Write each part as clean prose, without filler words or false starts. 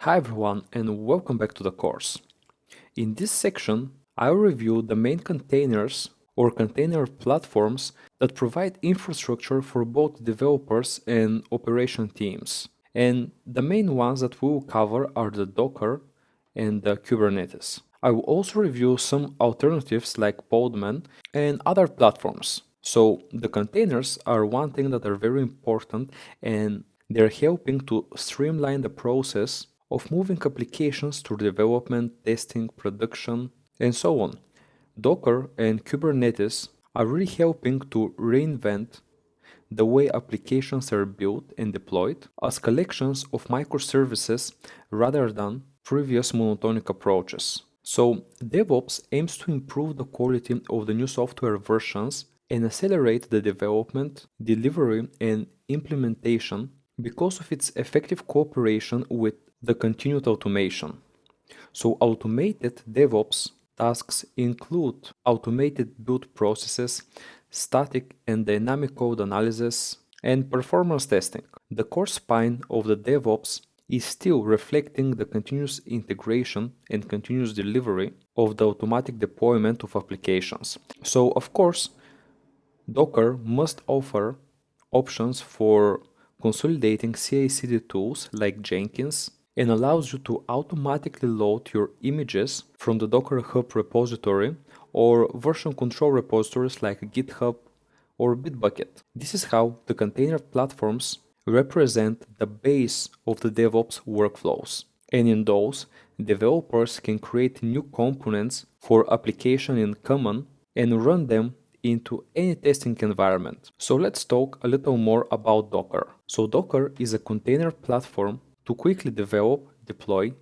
Hi everyone and welcome back to the course. In this section, I'll review the main containers or container platforms that provide infrastructure for both developers and operation teams. And the main ones that we will cover are the Docker and the Kubernetes. I will also review some alternatives like Podman and other platforms. So the containers are one thing that are very important and they're helping to streamline the process of moving applications to development, testing, production, and so on. Docker and Kubernetes are really helping to reinvent the way applications are built and deployed as collections of microservices rather than previous monotonic approaches. So, DevOps aims to improve the quality of the new software versions and accelerate the development, delivery, and implementation because of its effective cooperation with the continued automation. So automated DevOps tasks include automated build processes, static and dynamic code analysis, and performance testing. The core spine of the DevOps is still reflecting the continuous integration and continuous delivery of the automatic deployment of applications. So, of course, Docker must offer options for consolidating CI/CD tools like Jenkins and allows you to automatically load your images from the Docker Hub repository or version control repositories like GitHub or Bitbucket. This is how the container platforms represent the base of the DevOps workflows. And in those, developers can create new components for application in common and run them into any testing environment. So let's talk a little more about Docker. So Docker is a container platform to quickly develop, deploy,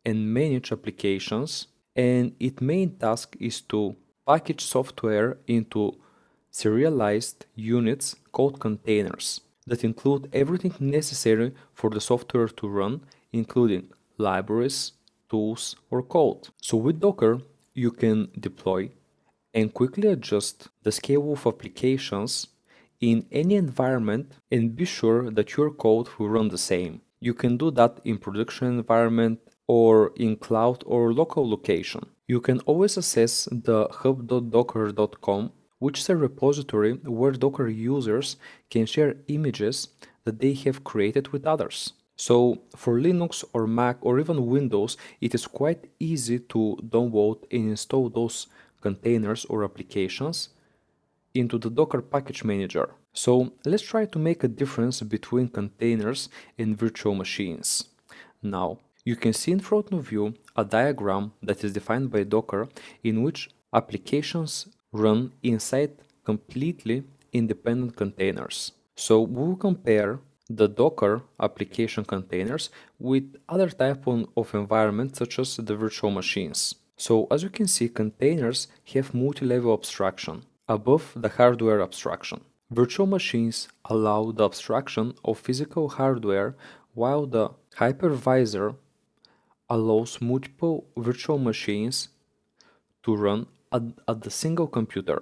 and manage applications, and its main task is to package software into serialized units called containers that include everything necessary for the software to run, including libraries, tools, or code. So with Docker, you can deploy and quickly adjust the scale of applications in any environment and be sure that your code will run the same. You can do that in production environment or in cloud or local location. You can always access the hub.docker.com, which is a repository where Docker users can share images that they have created with others. So for Linux or Mac or even Windows, it is quite easy to download and install those containers or applications into the Docker package manager. So let's try to make a difference between containers and virtual machines. Now, you can see in front of you a diagram that is defined by Docker in which applications run inside completely independent containers. So we will compare the Docker application containers with other type of environments such as the virtual machines. So as you can see, containers have multi-level abstraction above the hardware abstraction. Virtual machines allow the abstraction of physical hardware while the hypervisor allows multiple virtual machines to run at the single computer.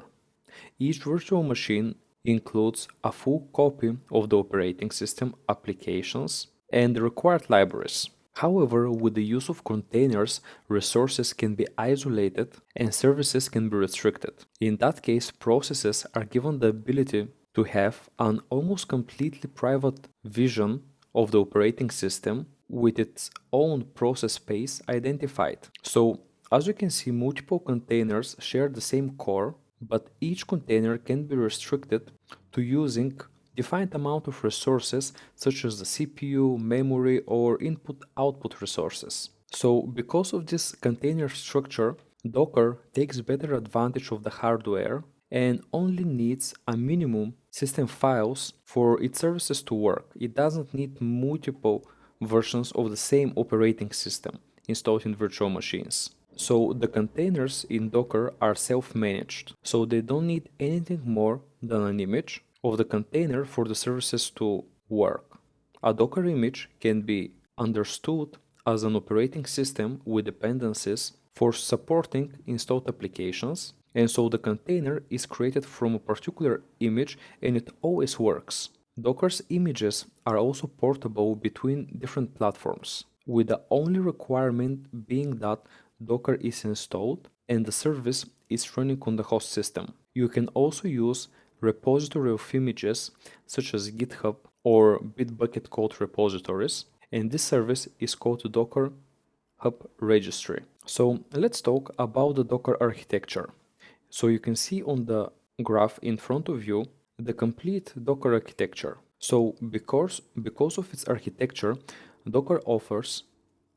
Each virtual machine includes a full copy of the operating system applications and the required libraries. However, with the use of containers, resources can be isolated and services can be restricted. In that case, processes are given the ability to have an almost completely private vision of the operating system with its own process space identified. So, as you can see, multiple containers share the same core, but each container can be restricted to using defined amount of resources such as the CPU, memory, or input-output resources. So because of this container structure, Docker takes better advantage of the hardware and only needs a minimum system files for its services to work. It doesn't need multiple versions of the same operating system installed in virtual machines. So the containers in Docker are self-managed, so they don't need anything more than an image of the container for the services to work. A Docker image can be understood as an operating system with dependencies for supporting installed applications, and so the container is created from a particular image and it always works. Docker's images are also portable between different platforms. with the only requirement being that Docker is installed and the service is running on the host system. You can also use repository of images such as GitHub or Bitbucket code repositories, and this service is called Docker Hub Registry. So let's talk about the Docker architecture. So you can see on the graph in front of you the complete Docker architecture. So because of its architecture, Docker offers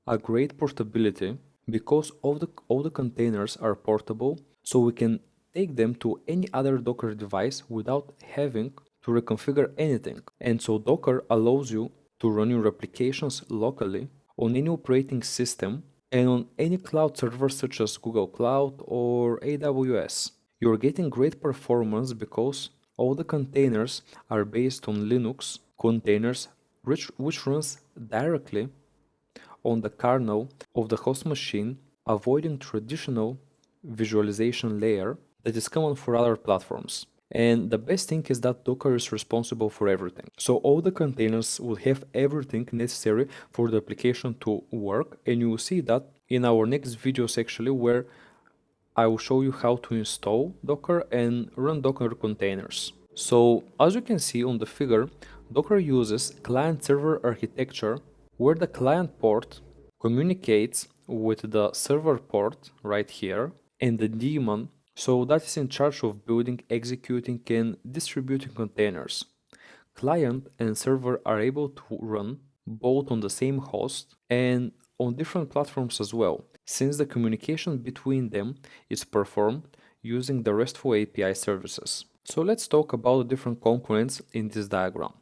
a great portability because all the containers are portable, so we can take them to any other Docker device without having to reconfigure anything. And so Docker allows you to run your applications locally on any operating system and on any cloud server such as Google Cloud or AWS. You're getting great performance because all the containers are based on Linux containers which runs directly on the kernel of the host machine, avoiding traditional visualization layer that is common for other platforms. And the best thing is that Docker is responsible for everything. So all the containers will have everything necessary for the application to work, and you will see that in our next videos actually, where I will show you how to install Docker and run Docker containers. So as you can see on the figure, Docker uses client-server architecture where the client port communicates with the server port right here and the daemon, so that is in charge of building, executing and distributing containers. Client and server are able to run both on the same host and on different platforms as well, since the communication between them is performed using the RESTful API services. So let's talk about the different components in this diagram.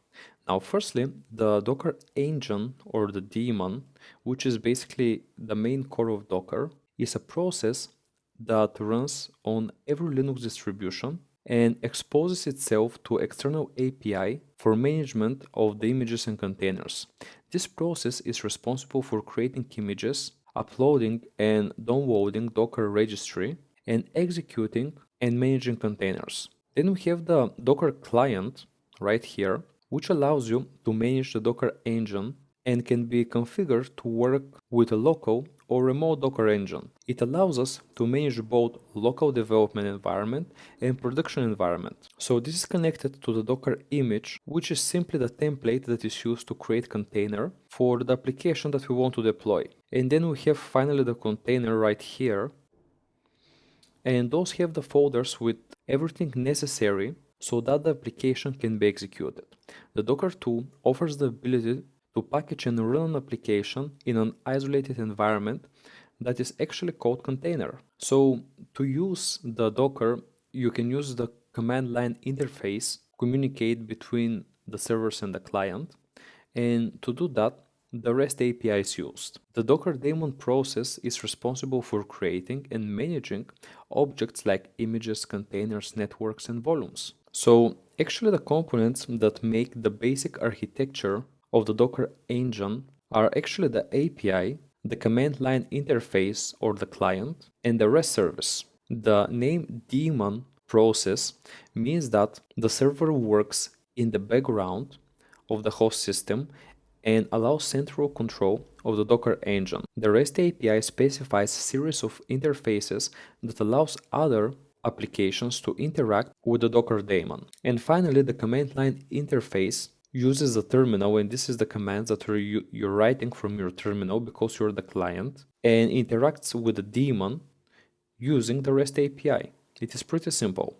Now, firstly, the Docker engine or the daemon, which is basically the main core of Docker, is a process that runs on every Linux distribution and exposes itself to external API for management of the images and containers. This process is responsible for creating images, uploading and downloading Docker registry, and executing and managing containers. Then we have the Docker client right here, which allows you to manage the Docker engine and can be configured to work with a local or remote Docker engine. It allows us to manage both local development environment and production environment. So this is connected to the Docker image, which is simply the template that is used to create container for the application that we want to deploy. And then we have finally the container right here. And those have the folders with everything necessary so that the application can be executed. The Docker tool offers the ability to package and run an application in an isolated environment that is actually called container. So to use the Docker, you can use the command line interface, communicate between the servers and the client, and to do that, the REST API is used. The Docker daemon process is responsible for creating and managing objects like images, containers, networks, and volumes. So actually the components that make the basic architecture of the Docker engine are actually the API, the command line interface or the client, and the REST service. The name daemon process means that the server works in the background of the host system and allows central control of the Docker engine. The REST API specifies a series of interfaces that allows other applications to interact with the Docker daemon. And finally, the command line interface uses the terminal, and this is the commands that you're writing from your terminal because you're the client, and interacts with the daemon using the REST API. It is pretty simple.